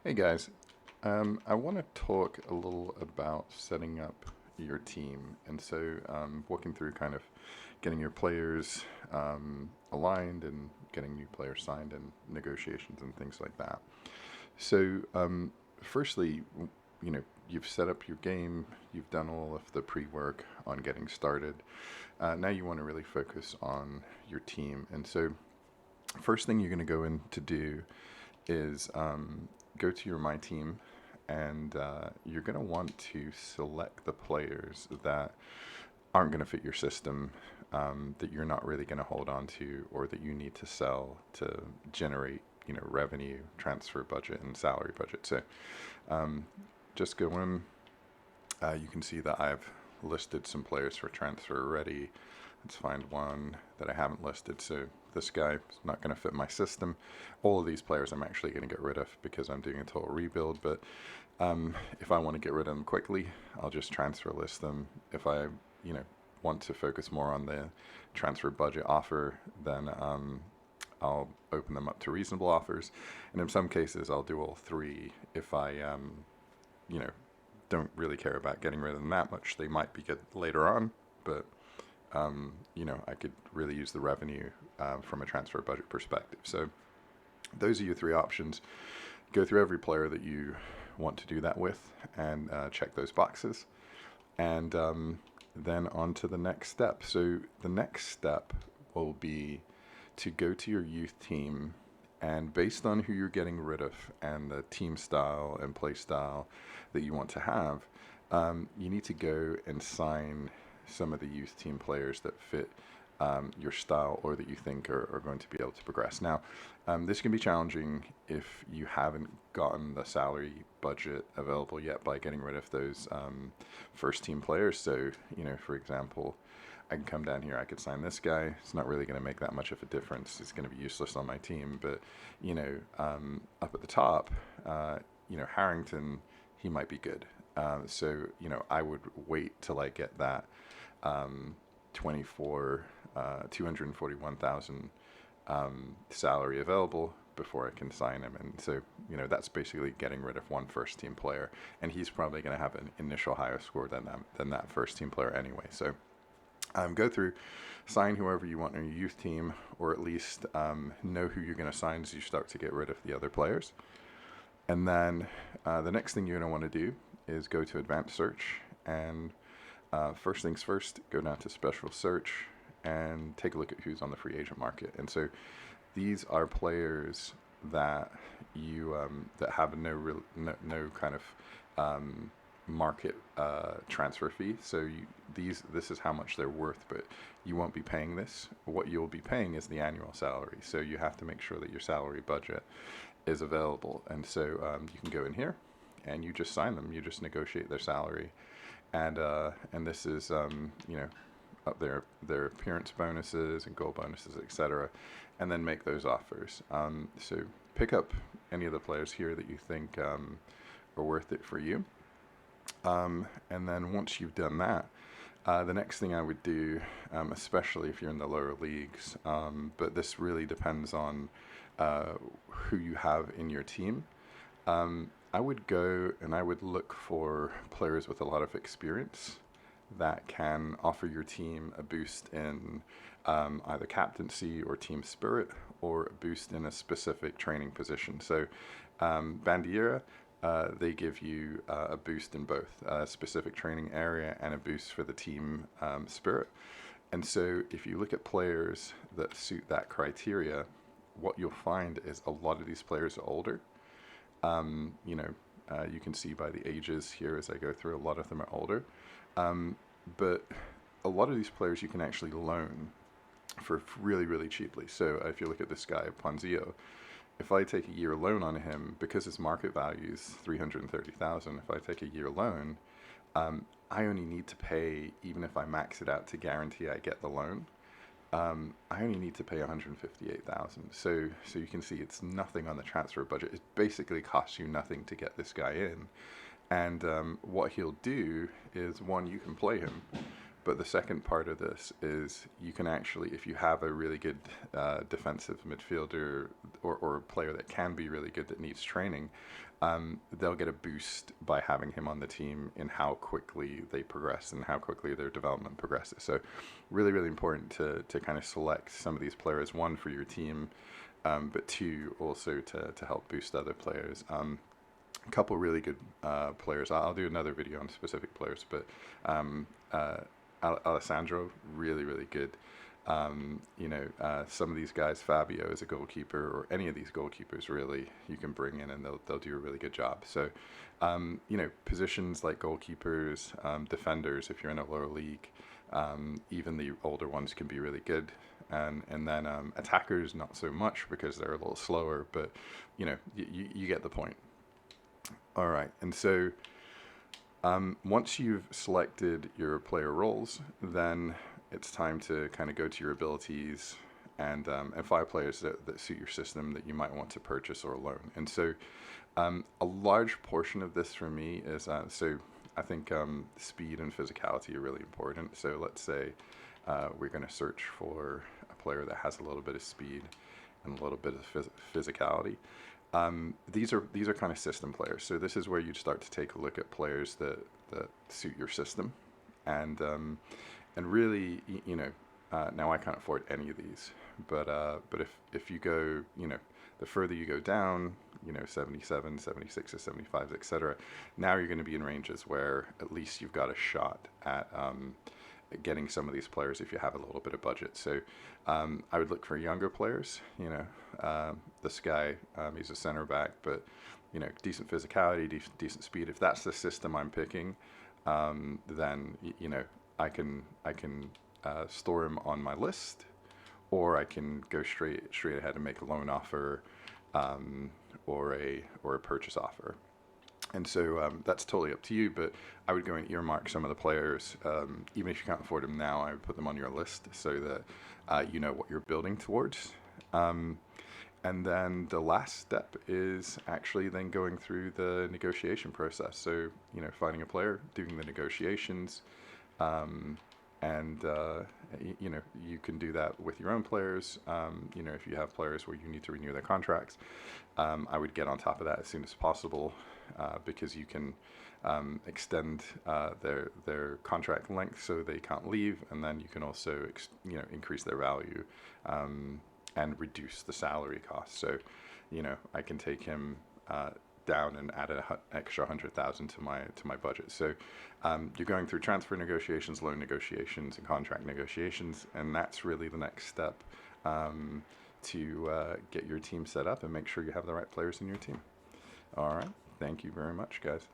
Hey guys, I want to talk a little about setting up your team, and so walking through kind of getting your players aligned and getting new players signed and negotiations and things like that. So, firstly, you've set up your game, you've done all of the pre-work on getting started. Now you want to really focus on your team, and so first thing you're going to go in to do is go to your My Team, and you're going to want to select the players that aren't going to fit your system, that you're not really going to hold on to, or that you need to sell to generate, revenue, transfer budget, and salary budget. So um, just go in. You can see that I've listed some players for transfer already. Let's find one that I haven't listed. So this guy is not going to fit my system. All of these players I'm actually going to get rid of because I'm doing a total rebuild. But if I want to get rid of them quickly, I'll just transfer list them. If I, want to focus more on the transfer budget offer, then I'll open them up to reasonable offers. And in some cases, I'll do all three if I, you know, don't really care about getting rid of them that much. They might be good later on, but I could really use the revenue from a transfer budget perspective. So those are your three options. Go through every player that you want to do that with and check those boxes. And then on to the next step. So the next step will be to go to your youth team, and based on who you're getting rid of and the team style and play style that you want to have, you need to go and sign some of the youth team players that fit your style or that you think are going to be able to progress. Now, this can be challenging if you haven't gotten the salary budget available yet by getting rid of those first team players. So, for example, I can come down here, I could sign this guy. It's not really going to make that much of a difference. It's going to be useless on my team. But, up at the top, Harrington, he might be good. So, I would wait till I get that 241,000 salary available before I can sign him. And so, that's basically getting rid of one first team player. And he's probably going to have an initial higher score than that first team player anyway. So, go through, sign whoever you want on your youth team, or at least know who you're going to sign as you start to get rid of the other players. And then the next thing you're going to want to do is go to advanced search, and first things first, go down to special search and take a look at who's on the free agent market. And so these are players that you that have no kind of market transfer fee. So this is how much they're worth, but you won't be paying this. What you'll be paying is the annual salary. So you have to make sure that your salary budget is available. And so you can go in here and you just sign them. You just negotiate their salary, and this is up their appearance bonuses and goal bonuses, etc., and then make those offers. So pick up any of the players here that you think are worth it for you. And then once you've done that, the next thing I would do, especially if you're in the lower leagues, but this really depends on who you have in your team. I would go and I would look for players with a lot of experience that can offer your team a boost in either captaincy or team spirit, or a boost in a specific training position. So Bandiera, they give you a boost in both a specific training area and a boost for the team spirit. And so if you look at players that suit that criteria, what you'll find is a lot of these players are older. You can see by the ages here as I go through, a lot of them are older. But a lot of these players you can actually loan for really, really cheaply. So if you look at this guy, Ponzio, if I take a year loan on him, because his market value is 330,000, if I take a year loan, I only need to pay, even if I max it out to guarantee I get the loan, I only need to pay 158,000. So you can see it's nothing on the transfer budget. It basically costs you nothing to get this guy in. And what he'll do is, one, you can play him, But the second part of this is you can actually, if you have a really good defensive midfielder or a player that can be really good that needs training, they'll get a boost by having him on the team in how quickly they progress and how quickly their development progresses. So really, really important to kind of select some of these players, one, for your team, but two, also to help boost other players. A couple really good players. I'll do another video on specific players, but Alessandro, really, really good. Some of these guys, Fabio is a goalkeeper, or any of these goalkeepers, really, you can bring in and they'll do a really good job. So, positions like goalkeepers, defenders, if you're in a lower league, even the older ones can be really good. And then attackers, not so much because they're a little slower, but, you get the point. All right, and so once you've selected your player roles, then it's time to kind of go to your abilities and find players that suit your system that you might want to purchase or loan. And so a large portion of this for me is, so I think speed and physicality are really important. So let's say we're going to search for a player that has a little bit of speed and a little bit of physicality. These are kind of system players. So this is where you'd start to take a look at players that suit your system, and really, now I can't afford any of these, but if you go, the further you go down, 77, 76, or 75, etc. Now you're going to be in ranges where at least you've got a shot at getting some of these players if you have a little bit of budget. So I would look for younger players. This guy, he's a center back, but decent physicality, decent speed. If that's the system I'm picking, then I can store him on my list, or I can go straight ahead and make a loan offer, or a purchase offer. And so that's totally up to you, but I would go and earmark some of the players. Even if you can't afford them now, I would put them on your list so that you know what you're building towards. And then the last step is actually then going through the negotiation process. So, finding a player, doing the negotiations, and you can do that with your own players. If you have players where you need to renew their contracts, I would get on top of that as soon as possible, because you can extend their contract length so they can't leave, and then you can also increase their value and reduce the salary cost. So, I can take him down and add an extra 100,000 to my budget. So you're going through transfer negotiations, loan negotiations, and contract negotiations, and that's really the next step to get your team set up and make sure you have the right players in your team. All right. Thank you very much, guys.